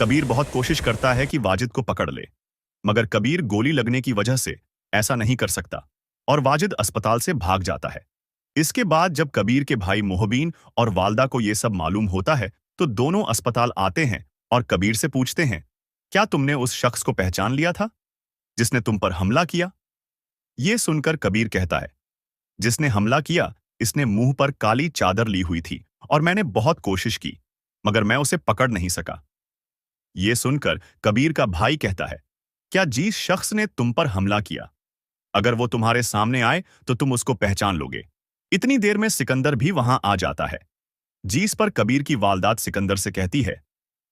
कबीर बहुत कोशिश करता है कि वाजिद को पकड़ ले, मगर कबीर गोली लगने की वजह से ऐसा नहीं कर सकता और वाजिद अस्पताल से भाग जाता है। इसके बाद जब कबीर के भाई मोहबीन और वालदा को यह सब मालूम होता है, तो दोनों अस्पताल आते हैं और कबीर से पूछते हैं, क्या तुमने उस शख्स को पहचान लिया था जिसने तुम पर हमला किया? ये सुनकर कबीर कहता है, जिसने हमला किया इसने मुंह पर काली चादर ली हुई थी और मैंने बहुत कोशिश की, मगर मैं उसे पकड़ नहीं सका। ये सुनकर कबीर का भाई कहता है, क्या जिस शख्स ने तुम पर हमला किया, अगर वो तुम्हारे सामने आए तो तुम उसको पहचान लोगे। इतनी देर में सिकंदर भी वहां आ जाता है। जिस पर कबीर की वालदात सिकंदर से कहती है,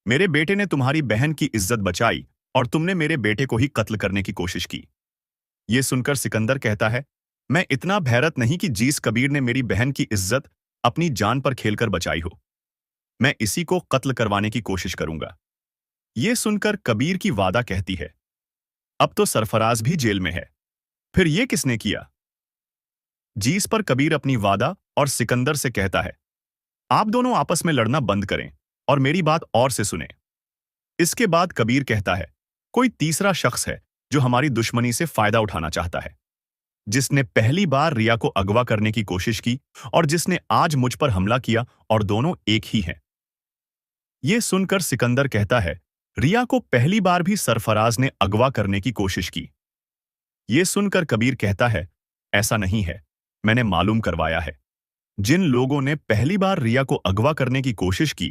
मेरे बेटे ने तुम्हारी बहन की इज्जत बचाई और तुमने मेरे बेटे को ही कत्ल करने की कोशिश की। ये सुनकर सिकंदर कहता है, मैं इतना भैरत नहीं कि जिस कबीर ने मेरी बहन की इज्जत अपनी जान पर खेलकर बचाई हो। मैं इसी को कत्ल करवाने की कोशिश करूंगा। ये सुनकर कबीर की वादा कहती है, अब तो सरफराज भी जेल में है, फिर ये किसने किया? जिस पर कबीर अपनी वादा और सिकंदर से कहता है, आप दोनों आपस में लड़ना बंद करें और मेरी बात और से सुने। इसके बाद कबीर कहता है, कोई तीसरा शख्स है जो हमारी दुश्मनी से फायदा उठाना चाहता है, जिसने पहली बार रिया को अगवा करने की कोशिश की और जिसने आज मुझ पर हमला किया, और दोनों एक ही हैं। यह सुनकर सिकंदर कहता है, रिया को पहली बार भी सरफराज ने अगवा करने की कोशिश की। यह सुनकर कबीर कहता है, ऐसा नहीं है, मैंने मालूम करवाया है। जिन लोगों ने पहली बार रिया को अगवा करने की कोशिश की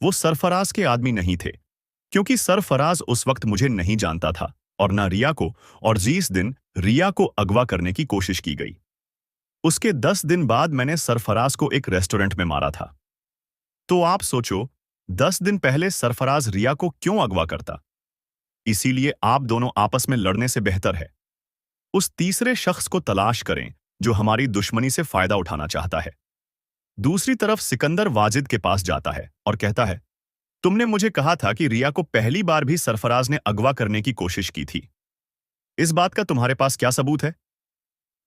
वो सरफराज के आदमी नहीं थे, क्योंकि सरफराज उस वक्त मुझे नहीं जानता था और ना रिया को, और जिस दिन रिया को अगवा करने की कोशिश की गई उसके 10 दिन बाद मैंने सरफराज को एक रेस्टोरेंट में मारा था। तो आप सोचो, 10 दिन पहले सरफराज रिया को क्यों अगवा करता? इसीलिए आप दोनों आपस में लड़ने से बेहतर है उस तीसरे शख्स को तलाश करें जो हमारी दुश्मनी से फायदा उठाना चाहता है। दूसरी तरफ सिकंदर वाजिद के पास जाता है और कहता है, तुमने मुझे कहा था कि रिया को पहली बार भी सरफराज ने अगवा करने की कोशिश की थी। इस बात का तुम्हारे पास क्या सबूत है?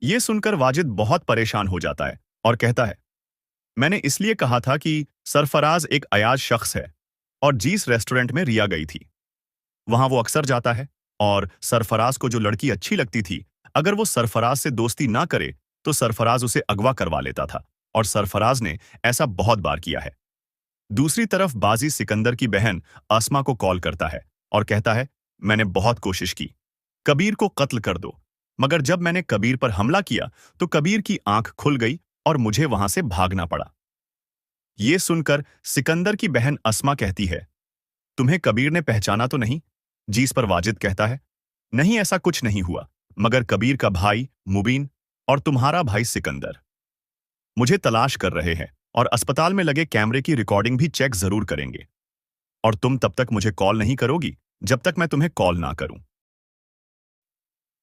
यह सुनकर वाजिद बहुत परेशान हो जाता है और कहता है, मैंने इसलिए कहा था कि सरफराज एक अयाज शख्स है और जिस रेस्टोरेंट में रिया गई थी वहां वो अक्सर जाता है, और सरफराज को जो लड़की अच्छी लगती थी, अगर वो सरफराज से दोस्ती ना करे तो सरफराज उसे अगवा करवा लेता था, और सरफराज ने ऐसा बहुत बार किया है। दूसरी तरफ बाजी सिकंदर की बहन अस्मा को कॉल करता है और कहता है, मैंने बहुत कोशिश की, कबीर को कत्ल कर दो, मगर जब मैंने कबीर पर हमला किया तो कबीर की आंख खुल गई और मुझे वहां से भागना पड़ा। यह सुनकर सिकंदर की बहन अस्मा कहती है, तुम्हें कबीर ने पहचाना तो नहीं? जिस पर वाजिद कहता है, नहीं, ऐसा कुछ नहीं हुआ, मगर कबीर का भाई मुबीन और तुम्हारा भाई सिकंदर मुझे तलाश कर रहे हैं और अस्पताल में लगे कैमरे की रिकॉर्डिंग भी चेक जरूर करेंगे, और तुम तब तक मुझे कॉल नहीं करोगी जब तक मैं तुम्हें कॉल ना करूं।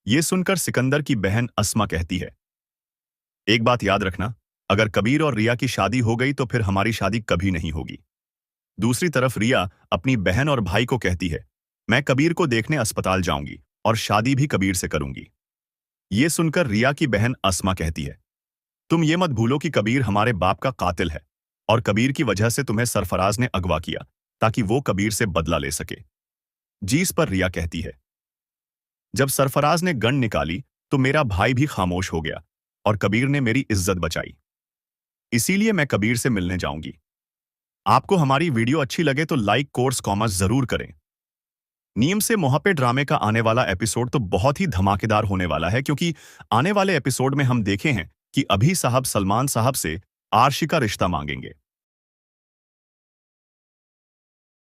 यह सुनकर सिकंदर की बहन अस्मा कहती है, एक बात याद रखना, अगर कबीर और रिया की शादी हो गई तो फिर हमारी शादी कभी नहीं होगी। दूसरी तरफ रिया अपनी बहन और भाई को कहती है, मैं कबीर को देखने अस्पताल जाऊंगी और शादी भी कबीर से करूंगी। यह सुनकर रिया की बहन अस्मा कहती है, तुम ये मत भूलो कि कबीर हमारे बाप का कातिल है और कबीर की वजह से तुम्हें सरफराज ने अगवा किया ताकि वो कबीर से बदला ले सके। जिस पर रिया कहती है, जब सरफराज ने गन निकाली तो मेरा भाई भी खामोश हो गया और कबीर ने मेरी इज्जत बचाई, इसीलिए मैं कबीर से मिलने जाऊंगी। आपको हमारी वीडियो अच्छी लगे तो लाइक, कोर्स, कॉमर्स जरूर करें। नीम से मोहब्बत ड्रामे का आने वाला एपिसोड तो बहुत ही धमाकेदार होने वाला है, क्योंकि आने वाले एपिसोड में हम देखे हैं कि अभी साहब सलमान साहब से आरशी का रिश्ता मांगेंगे।